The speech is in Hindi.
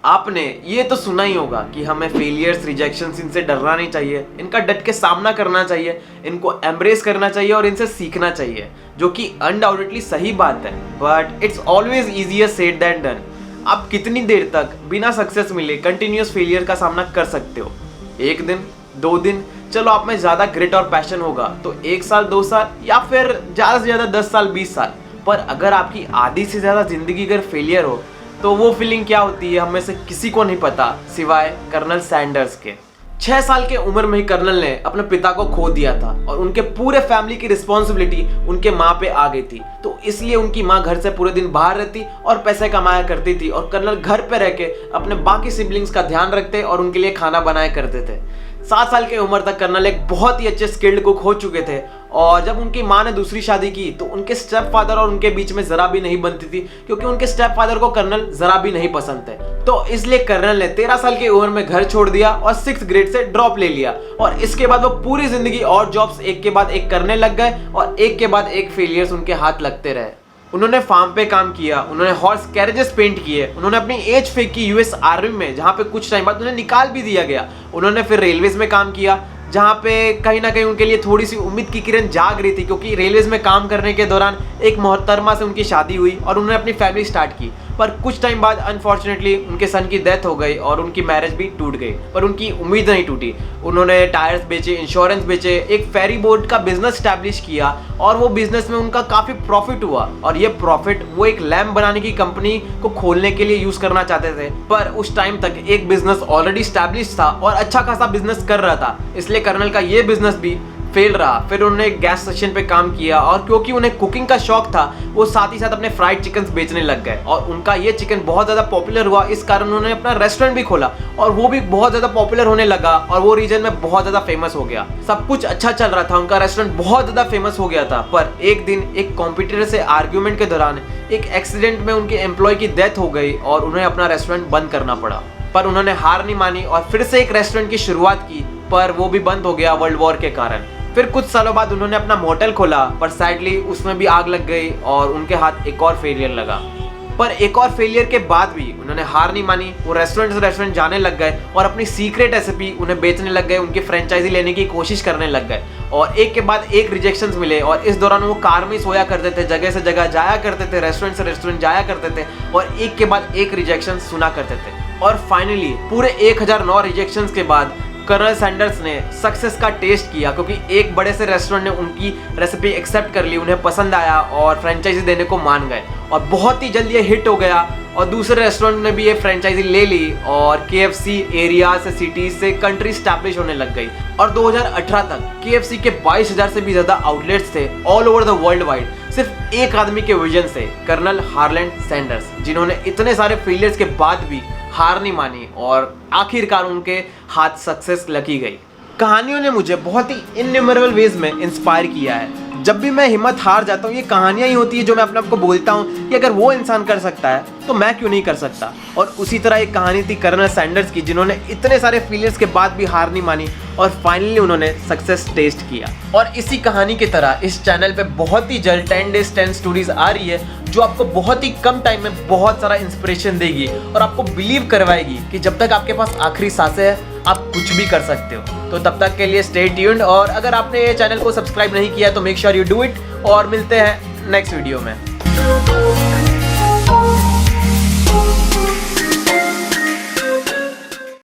आपने ये तो सुना ही होगा कि हमें फेलियर्स, रिजेक्शंस, इनसे डरना नहीं चाहिए, इनका डट के सामना करना चाहिए, इनको एम्ब्रेस करना चाहिए और इनसे सीखना चाहिए, जो कि अनडाउटेडली सही बात है। But it's always easier said than done. आप कितनी देर तक बिना सक्सेस मिले कंटिन्यूस फेलियर का सामना कर सकते हो? 1 दिन, 2 दिन, चलो आप में ज्यादा ग्रिट और पैशन होगा तो 1 साल, 2 साल, या फिर ज्यादा से ज्यादा 10 साल, 20 साल। पर अगर आपकी आधी से ज्यादा जिंदगी अगर फेलियर हो तो वो फीलिंग क्या होती है, हम में से किसी को नहीं पता सिवाय कर्नल सैंडर्स के। 6 साल के उम्र में ही कर्नल ने अपने पिता को खो दिया था और उनके पूरे फैमिली की रिस्पॉन्सिबिलिटी उनके माँ पे आ गई थी। तो इसलिए उनकी माँ घर से पूरे दिन बाहर रहती और पैसे कमाया करती थी और कर्नल घर पे रह के अपने बाकी सिबलिंग्स का ध्यान रखते और उनके लिए खाना बनाया करते थे। 7 साल की उम्र तक कर्नल एक बहुत ही अच्छे स्किल्ड कुक हो चुके थे और जब उनकी माँ ने दूसरी शादी की तो उनके स्टेप फादर और उनके बीच में जरा भी नहीं बनती थी, क्योंकि उनके स्टेप फादर को कर्नल जरा भी नहीं पसंद थे। तो इसलिए कर्नल ने 13 साल की उम्र में घर छोड़ दिया और 6th ग्रेड से ड्रॉप ले लिया और इसके बाद वो पूरी जिंदगी और जॉब्स एक के बाद एक करने लग गए और एक के बाद एक फेलियर्स उनके हाथ लगते रहे। उन्होंने फार्म पे काम किया, उन्होंने हॉर्स कैरेजेस पेंट किए, उन्होंने अपनी एज फेंक की यूएस आर्मी में, जहाँ पे कुछ टाइम बाद उन्हें निकाल भी दिया गया। उन्होंने फिर रेलवेज में काम किया, जहाँ पे कहीं ना कहीं उनके लिए थोड़ी सी उम्मीद की किरण जाग रही थी, क्योंकि रेलवेज में काम करने के दौरान एक मोहतरमा से उनकी शादी हुई और उन्होंने अपनी फैमिली स्टार्ट की। पर कुछ टाइम बाद अनफॉर्चुनेटली उनके सन की डेथ हो गई और उनकी मैरिज भी टूट गई, पर उनकी उम्मीद नहीं टूटी। उन्होंने टायर्स बेचे, इंश्योरेंस बेचे, एक फेरी बोट का बिजनेस स्टैब्लिश किया और वो बिजनेस में उनका काफ़ी प्रॉफिट हुआ और ये प्रॉफिट वो एक लैम्प बनाने की कंपनी को खोलने के लिए यूज़ करना चाहते थे। पर उस टाइम तक एक बिजनेस ऑलरेडी स्टैब्लिश था और अच्छा खासा बिजनेस कर रहा था, इसलिए कर्नल का ये बिजनेस भी फेल रहा। फिर उन्होंने गैस स्टेशन पे काम किया और क्योंकि उन्हें कुकिंग का शौक था वो साथ ही साथ अपने फ्राइड चिकन्स बेचने लग गए और उनका ये चिकन बहुत ज़्यादा पॉपुलर हुआ। इस कारण उन्होंने अपना रेस्टोरेंट भी खोला और वो भी बहुत ज़्यादा पॉपुलर होने लगा और वो रीजन में बहुत ज़्यादा फेमस हो गया। सब कुछ अच्छा चल रहा था, उनका रेस्टोरेंट बहुत ज़्यादा फेमस हो गया था। पर एक दिन एक कॉम्पिटिटर से आर्ग्यूमेंट के दौरान एक एक्सीडेंट में उनके एम्प्लॉय की डेथ हो गई और उन्हें अपना रेस्टोरेंट बंद करना पड़ा। पर उन्होंने हार नहीं मानी और फिर से एक रेस्टोरेंट की शुरुआत की, पर वो भी बंद हो गया वर्ल्ड वॉर के कारण। फिर कुछ सालों बाद उन्होंने अपना मोटेल खोला, पर सैडली उसमें भी आग लग गई और उनके हाथ एक और फेलियर लगा। पर एक और फेलियर के बाद भी उन्होंने हार नहीं मानी, वो रेस्टोरेंट से रेस्टोरेंट जाने लग गए और अपनी सीक्रेट रेसिपी उन्हें बेचने लग गए, उनकी फ्रेंचाइजी लेने की कोशिश करने लग गए और एक के बाद एक रिजेक्शंस मिले। और इस दौरान वो कार में सोया करते थे, जगह से जगह जाया करते थे, रेस्टोरेंट से रेस्टोरेंट जाया करते थे और एक के बाद एक रिजेक्शन सुना करते थे। और फाइनली पूरे 1009 रिजेक्शंस के बाद कर्नल सैंडर्स ने सक्सेस का टेस्ट किया, क्योंकि एक बड़े से रेस्टोरेंट ने उनकी रेसिपी एक्सेप्ट कर ली, उन्हें पसंद आया और फ्रेंचाइजी देने को मान गए और बहुत ही जल्दी ये हिट हो गया और दूसरे रेस्टोरेंट ने भी ये फ्रेंचाइजी ले ली और KFC एरिया से, सिटीज से कंट्री स्टैब्लिश होने लग गई। और 2018 तक KFC के 22,000 से भी ज़्यादा आउटलेट्स थे all over the world wide, सिर्फ एक आदमी के विजन से, कर्नल हार्लैंड सैंडर्स, जिन्होंने इतने सारे फेलियर्स के बाद भी हार नहीं मानी और आखिरकार उनके हाथ सक्सेस लगी गई। कहानियों ने मुझे बहुत ही इनन्यूमरेबल वेज में इंस्पायर किया है। जब भी मैं हिम्मत हार जाता हूँ, ये कहानियाँ ही होती है जो मैं अपने आप को बोलता हूँ कि अगर वो इंसान कर सकता है तो मैं क्यों नहीं कर सकता। और उसी तरह एक कहानी थी कर्नल सैंडर्स की, जिन्होंने इतने सारे फेलियर्स के बाद भी हार नहीं मानी और फाइनली उन्होंने सक्सेस टेस्ट किया। और इसी कहानी की तरह इस चैनल पे बहुत ही जल्द 10 days 10 स्टोरीज आ रही है, जो आपको बहुत ही कम टाइम में बहुत सारा इंस्पिरेशन देगी और आपको बिलीव करवाएगी कि जब तक आपके पास आखिरी सांसें हैं आप कुछ भी कर सकते हो। तो तब तक के लिए स्टे ट्यून्ड और अगर आपने ये चैनल को सब्सक्राइब नहीं किया तो make sure you do it और मिलते हैं नेक्स्ट वीडियो में।